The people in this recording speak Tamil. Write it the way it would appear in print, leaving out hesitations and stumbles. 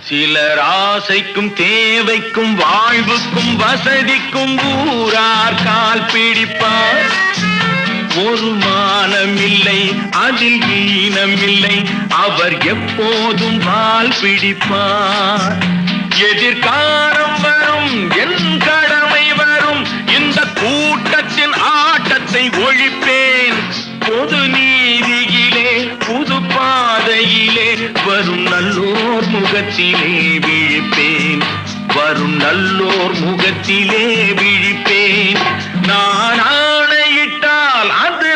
சிலர் ஆசைக்கும் தேவைக்கும் வாழ்வுக்கும் வசதிக்கும் ஊரார் கால் பிடிப்பார். ஒரு மானமில்லை அதில் ஈனமில்லை, அவர் எப்போதும் வால் பிடிப்பார். எதிர்காலம் வரும் என் கடமை வரும், இந்த கூட்டத்தின் ஆட்டத்தை ஒழிப்பேன். பொது நீதியிலே புது பாதையிலே வரும் நல்லோர் முகத்திலே விழிப்பேன். வரும் நல்லோர் முகத்திலே விழிப்பேன். நான் ஆணையிட்டால் அது